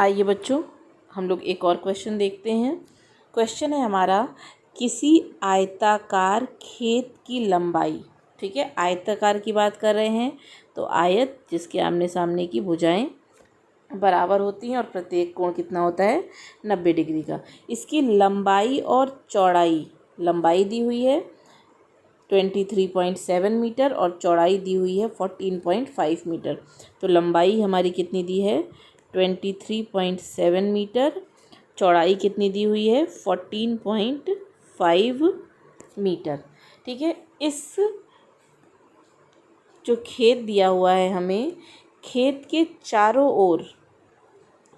आइए बच्चों, हम लोग एक और क्वेश्चन देखते हैं। क्वेश्चन है हमारा, किसी आयताकार खेत की लंबाई। ठीक है, आयताकार की बात कर रहे हैं तो आयत जिसके आमने सामने की भुजाएं बराबर होती हैं और प्रत्येक कोण कितना होता है, 90 डिग्री का। इसकी लंबाई और चौड़ाई, लंबाई दी हुई है 23.7 मीटर और चौड़ाई दी हुई है 14.5 मीटर। तो लंबाई हमारी कितनी दी है, 23.7 मीटर, चौड़ाई कितनी दी हुई है, 14.5 मीटर। ठीक है, इस जो खेत दिया हुआ है हमें, खेत के चारों ओर,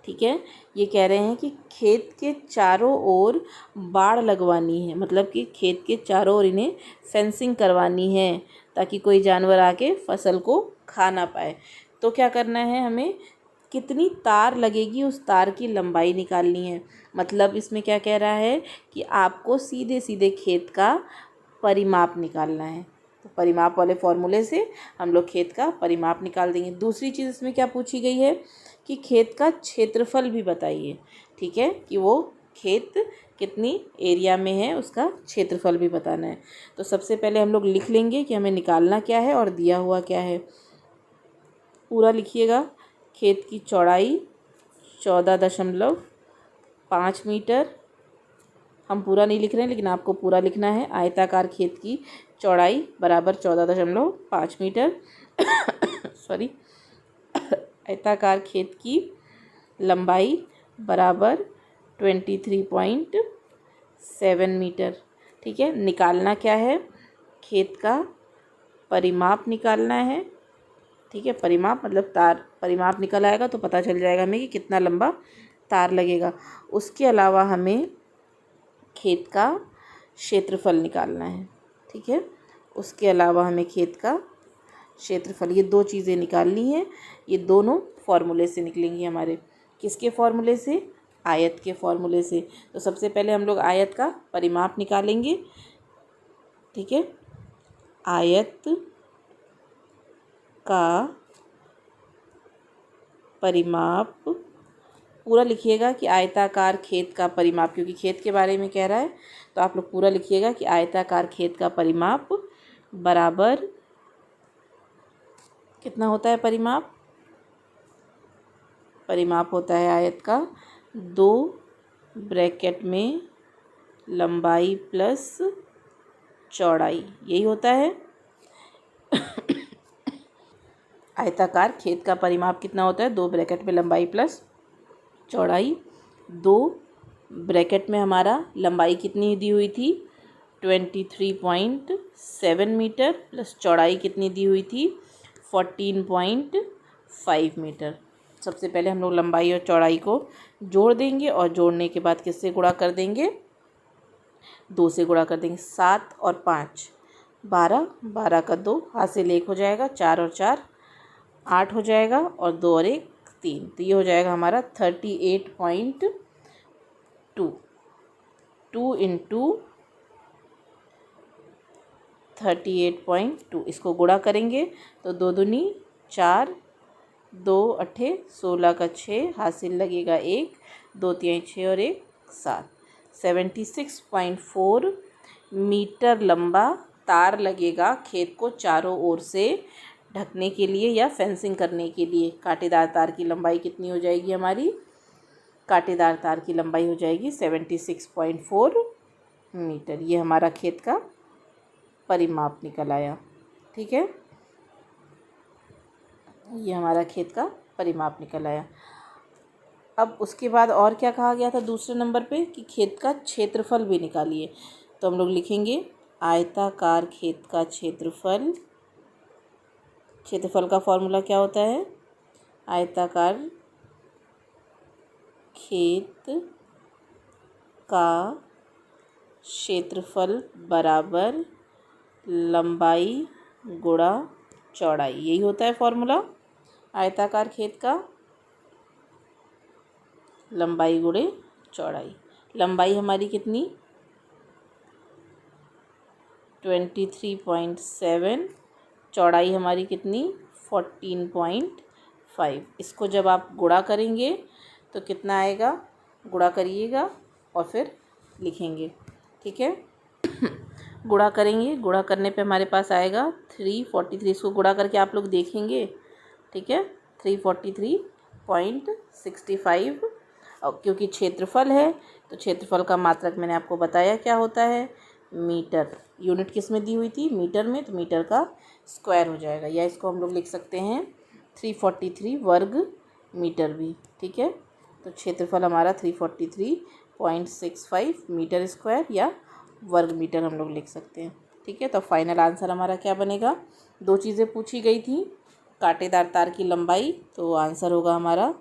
ठीक है, ये कह रहे हैं कि खेत के चारों ओर बाड़ लगवानी है, मतलब कि खेत के चारों ओर इन्हें फेंसिंग करवानी है ताकि कोई जानवर आके फसल को खा ना पाए। तो क्या करना है, हमें कितनी तार लगेगी उस तार की लंबाई निकालनी है। मतलब इसमें क्या कह रहा है कि आपको सीधे सीधे खेत का परिमाप निकालना है। तो परिमाप वाले फॉर्मूले से हम लोग खेत का परिमाप निकाल देंगे। दूसरी चीज़ इसमें क्या पूछी गई है कि खेत का क्षेत्रफल भी बताइए। ठीक है, कि वो खेत कितनी एरिया में है उसका क्षेत्रफल भी बताना है। तो सबसे पहले हम लोग लिख लेंगे कि हमें निकालना क्या है और दिया हुआ क्या है। पूरा लिखिएगा। खेत की चौड़ाई 14.5 मीटर, हम पूरा नहीं लिख रहे हैं लेकिन आपको पूरा लिखना है। आयताकार खेत की चौड़ाई बराबर 14.5 मीटर सॉरी आयताकार खेत की लंबाई बराबर 23.7 मीटर। ठीक है, निकालना क्या है, खेत का परिमाप निकालना है। ठीक है, परिमाप मतलब तार, परिमाप निकल आएगा तो पता चल जाएगा हमें कि कितना लंबा तार लगेगा। उसके अलावा हमें खेत का क्षेत्रफल निकालना है। ठीक है, उसके अलावा हमें खेत का क्षेत्रफल, ये दो चीज़ें निकालनी है। ये दोनों फॉर्मूले से निकलेंगी हमारे। किसके फॉर्मूले से, आयत के फॉर्मूले से। तो सबसे पहले हम लोग आयत का परिमाप निकालेंगे। ठीक है, आयत का परिमाप पूरा लिखिएगा कि आयताकार खेत का परिमाप, क्योंकि खेत के बारे में कह रहा है तो आप लोग पूरा लिखिएगा कि आयताकार खेत का परिमाप बराबर कितना होता है, परिमाप होता है आयत का 2 ब्रैकेट में लंबाई प्लस चौड़ाई, यही होता है। आयताकार खेत का परिमाप कितना होता है, 2 ब्रैकेट में लंबाई प्लस चौड़ाई। 2 ब्रैकेट में हमारा लंबाई कितनी दी हुई थी, 23.7 मीटर, प्लस चौड़ाई कितनी दी हुई थी, 14.5 मीटर। सबसे पहले हम लोग लंबाई और चौड़ाई को जोड़ देंगे और जोड़ने के बाद किससे गुणा कर देंगे, 2 से गुणा कर देंगे। 7 और 5 12, 12 का 2 हाथ से 1 हो जाएगा, 4 और 4 8 हो जाएगा और 2 और 1 3। तो ये हो जाएगा हमारा 38.2। 2 इंटू 38.2, इसको गुणा करेंगे तो 2 दूनी 4, 2 अट्ठे 16 का 6, हासिल लगेगा 1, 2 तिहाई 6 और 1 7। 76.4 मीटर लंबा तार लगेगा खेत को चारों ओर से ढकने के लिए या फेंसिंग करने के लिए। कांटेदार तार की लंबाई कितनी हो जाएगी हमारी, कांटेदार तार की लंबाई हो जाएगी 76.4 मीटर। ये हमारा खेत का परिमाप निकल आया। ठीक है, ये हमारा खेत का परिमाप निकल आया। अब उसके बाद और क्या कहा गया था दूसरे नंबर पे, कि खेत का क्षेत्रफल भी निकालिए। तो हम लोग लिखेंगे आयताकार खेत का क्षेत्रफल। क्षेत्रफल का फॉर्मूला क्या होता है, आयताकार खेत का क्षेत्रफल बराबर लंबाई गुणा चौड़ाई, यही होता है फॉर्मूला। आयताकार खेत का लंबाई गुणे चौड़ाई। लंबाई हमारी कितनी, 23.7, चौड़ाई हमारी कितनी, 14.5। इसको जब आप गुणा करेंगे तो कितना आएगा, गुणा करिएगा और फिर लिखेंगे। ठीक है, गुणा करेंगे, गुणा करने पे हमारे पास आएगा 343। इसको गुणा करके आप लोग देखेंगे। ठीक है, 343.65। और क्योंकि क्षेत्रफल है तो क्षेत्रफल का मात्रक मैंने आपको बताया क्या होता है, मीटर। यूनिट किस में दी हुई थी, मीटर में, तो मीटर का स्क्वायर हो जाएगा, या इसको हम लोग लिख सकते हैं 343 वर्ग मीटर भी। ठीक है, तो क्षेत्रफल हमारा 343.65 मीटर स्क्वायर या वर्ग मीटर हम लोग लिख सकते हैं। ठीक है, तो फाइनल आंसर हमारा क्या बनेगा, दो चीज़ें पूछी गई थी, कांटेदार तार की लंबाई, तो आंसर होगा हमारा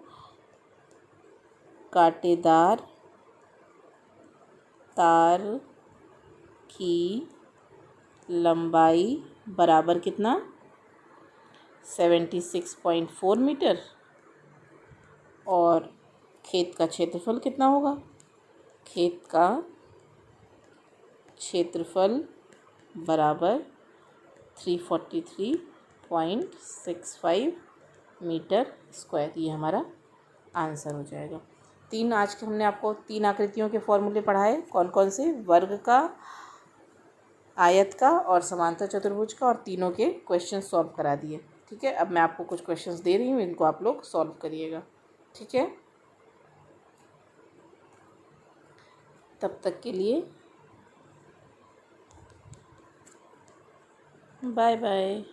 कांटेदार तार की लंबाई बराबर कितना, 76.4 मीटर। और खेत का क्षेत्रफल कितना होगा, खेत का क्षेत्रफल बराबर 343.65 मीटर स्क्वायर। ये हमारा आंसर हो जाएगा। आज के हमने आपको 3 आकृतियों के फॉर्मूले पढ़ाए, कौन कौन से, वर्ग का, आयत का और समांतर चतुर्भुज का, और तीनों के क्वेश्चन सॉल्व करा दिए। ठीक है, अब मैं आपको कुछ क्वेश्चंस दे रही हूँ, इनको आप लोग सॉल्व करिएगा। ठीक है, तब तक के लिए बाय बाय।